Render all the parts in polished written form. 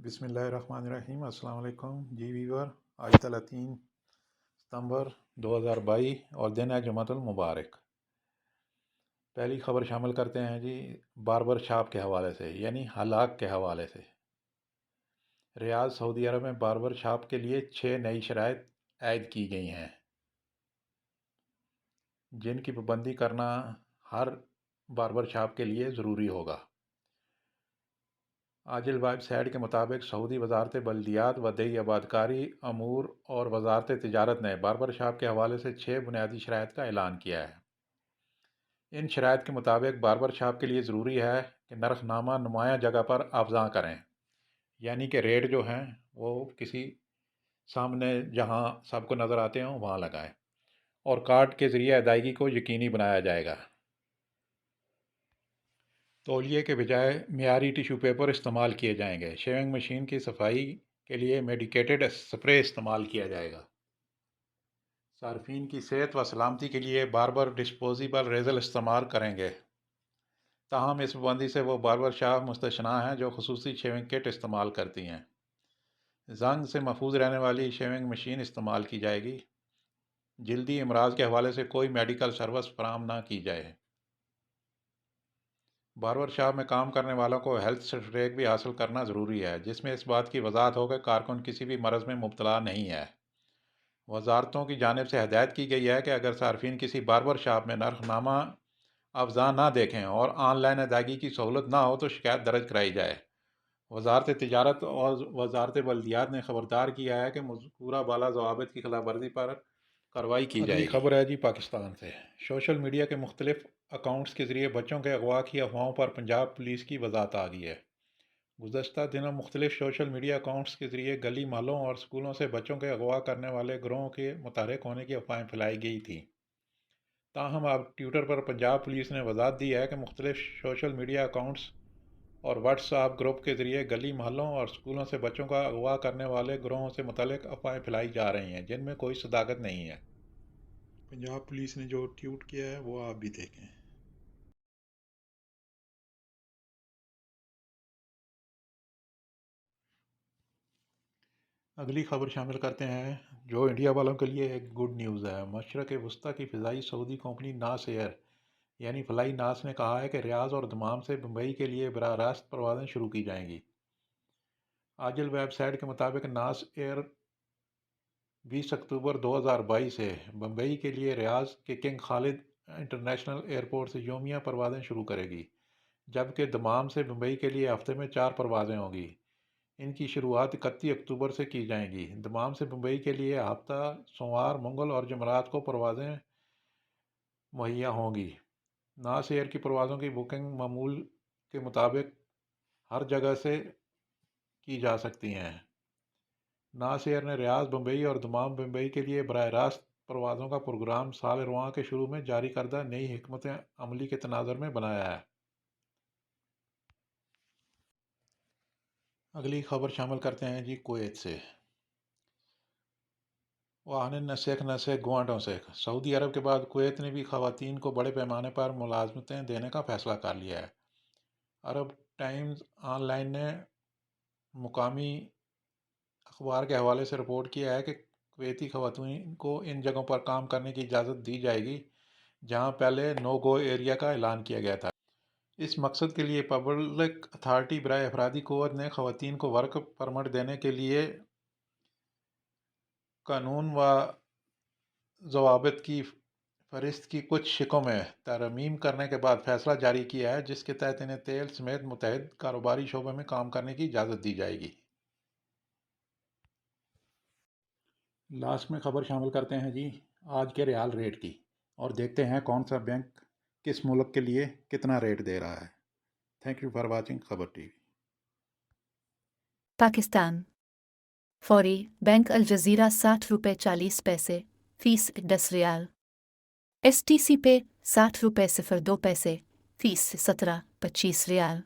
بسم اللہ الرحمن الرحیم۔ السلام علیکم جی ویور، آج 3 ستمبر 2022 اور دن ہے جمعۃ المبارک۔ پہلی خبر شامل کرتے ہیں جی باربر شاپ کے حوالے سے، یعنی ہلاک کے حوالے سے۔ ریاض سعودی عرب میں باربر شاپ کے لیے 6 نئی شرائط عائد کی گئی ہیں، جن کی پابندی کرنا ہر باربر شاپ کے لیے ضروری ہوگا۔ عاجل ویب سائٹ کے مطابق سعودی وزارت بلدیات و دیہی آبادکاری امور اور وزارت تجارت نے باربر شاپ کے حوالے سے 6 بنیادی شرائط کا اعلان کیا ہے۔ ان شرائط کے مطابق باربر شاپ کے لیے ضروری ہے کہ نرخ نامہ نمایاں جگہ پر افزا کریں، یعنی کہ ریٹ جو ہیں وہ کسی سامنے جہاں سب کو نظر آتے ہوں وہاں لگائیں، اور کارڈ کے ذریعے ادائیگی کو یقینی بنایا جائے گا۔ تولیے کے بجائے معیاری ٹیشو پیپر استعمال کیے جائیں گے۔ شیونگ مشین کی صفائی کے لیے میڈیکیٹڈ اسپرے استعمال کیا جائے گا۔ صارفین کی صحت و سلامتی کے لیے باربر ڈسپوزیبل ریزر استعمال کریں گے۔ تاہم اس پابندی سے وہ باربر شاپ مستثنیٰ ہیں جو خصوصی شیونگ کٹ استعمال کرتی ہیں۔ زنگ سے محفوظ رہنے والی شیونگ مشین استعمال کی جائے گی۔ جلدی امراض کے حوالے سے کوئی میڈیکل سروس فراہم نہ کی جائے۔ باربر شاپ میں کام کرنے والوں کو ہیلتھ سرٹیفکیٹ بھی حاصل کرنا ضروری ہے، جس میں اس بات کی وضاحت ہو کہ کارکن کسی بھی مرض میں مبتلا نہیں ہے۔ وزارتوں کی جانب سے ہدایت کی گئی ہے کہ اگر صارفین کسی باربر شاپ میں نرخ نامہ افزا نہ دیکھیں اور آن لائن ادائیگی کی سہولت نہ ہو تو شکایت درج کرائی جائے۔ وزارت تجارت اور وزارت بلدیات نے خبردار کیا ہے کہ مذکورہ بالا ضوابط کی خلاف ورزی پر کارروائی کی جائے گی۔ اگلی خبر ہے جی پاکستان سے۔ سوشل میڈیا کے مختلف اکاؤنٹس کے ذریعے بچوں کے اغوا کی افواہوں پر پنجاب پولیس کی وضاحت آ گئی ہے۔ گزشتہ دنوں مختلف سوشل میڈیا اکاؤنٹس کے ذریعے گلی محلوں اور اسکولوں سے بچوں کے اغوا کرنے والے گروہوں کے متحرک ہونے کی افواہیں پھیلائی گئی تھیں۔ تاہم اب ٹویٹر پر پنجاب پولیس نے وضاحت دی ہے کہ مختلف سوشل میڈیا اکاؤنٹس اور واٹس ایپ گروپ کے ذریعے گلی محلوں اور اسکولوں سے بچوں کا اغوا کرنے والے گروہوں سے متعلق افواہیں پھیلائی جا رہی ہیں، جن میں کوئی صداقت نہیں ہے۔ پنجاب پولیس نے جو ٹویٹ کیا ہے وہ آپ بھی دیکھیں۔ اگلی خبر شامل کرتے ہیں جو انڈیا والوں کے لیے ایک گڈ نیوز ہے۔ مشرق وسطیٰ کی فضائی سعودی کمپنی ناس ایئر یعنی فلائی ناس نے کہا ہے کہ ریاض اور دمام سے بمبئی کے لیے براہ راست پروازیں شروع کی جائیں گی۔ عاجل ویب سائٹ کے مطابق ناس ایئر 20 اکتوبر 2022 سے بمبئی کے لیے ریاض کے کنگ خالد انٹرنیشنل ایئرپورٹ سے یومیہ پروازیں شروع کرے گی، جبکہ دمام سے بمبئی کے لیے ہفتے میں 4 پروازیں ہوں گی۔ ان کی شروعات 31 اکتوبر سے کی جائیں گی۔ دمام سے بمبئی کے لیے ہفتہ سوموار، منگل اور جمعرات کو پروازیں مہیا ہوں گی۔ ناس ایئر کی پروازوں کی بکنگ معمول کے مطابق ہر جگہ سے کی جا سکتی ہیں۔ ناس ایئر نے ریاض بمبئی اور دمام بمبئی کے لیے براہ راست پروازوں کا پروگرام سال رواں کے شروع میں جاری کردہ نئی حکمت عملی کے تناظر میں بنایا ہے۔ اگلی خبر شامل کرتے ہیں جی کویت سے۔ واہن نہ سیکھ گوانٹوں سیکھ۔ سعودی عرب کے بعد کویت نے بھی خواتین کو بڑے پیمانے پر ملازمتیں دینے کا فیصلہ کر لیا ہے۔ عرب ٹائمز آن لائن نے مقامی اخبار کے حوالے سے رپورٹ کیا ہے کہ کویتی خواتین کو ان جگہوں پر کام کرنے کی اجازت دی جائے گی جہاں پہلے نو گو ایریا کا اعلان کیا گیا تھا۔ اس مقصد کے لیے پبلک اتھارٹی برائے افرادی قوت نے خواتین کو ورک پرمٹ دینے کے لیے قانون و ضوابط کی فہرست کی کچھ شقوں میں ترمیم کرنے کے بعد فیصلہ جاری کیا ہے، جس کے تحت انہیں تیل سمیت متعدد کاروباری شعبوں میں کام کرنے کی اجازت دی جائے گی۔ لاسٹ میں خبر شامل کرتے ہیں جی آج کے ریال ریٹ کی، اور دیکھتے ہیں کون سا بینک کس ملک کے لیے کتنا ریٹ دے رہا ہے۔ تھینک یو فار واچنگ خبر ٹی وی۔ پاکستان فوری بینک الجزیرہ 60 روپے 40 پیسے فیس 10 ریال، ایس ٹی سی پے 60 روپے 02 پیسے فیس 17.25 ریال،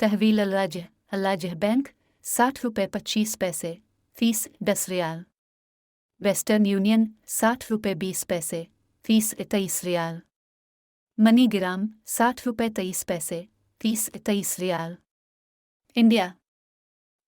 تحویل اللاجہ بینک 60 روپے 25 پیسے فیس 10 ریال، ویسٹرن یونین 60 روپے 20 پیسے فیس 23 ریال، منی گرام 60 روپے 23 پیسے فیس 23 ریال۔ انڈیا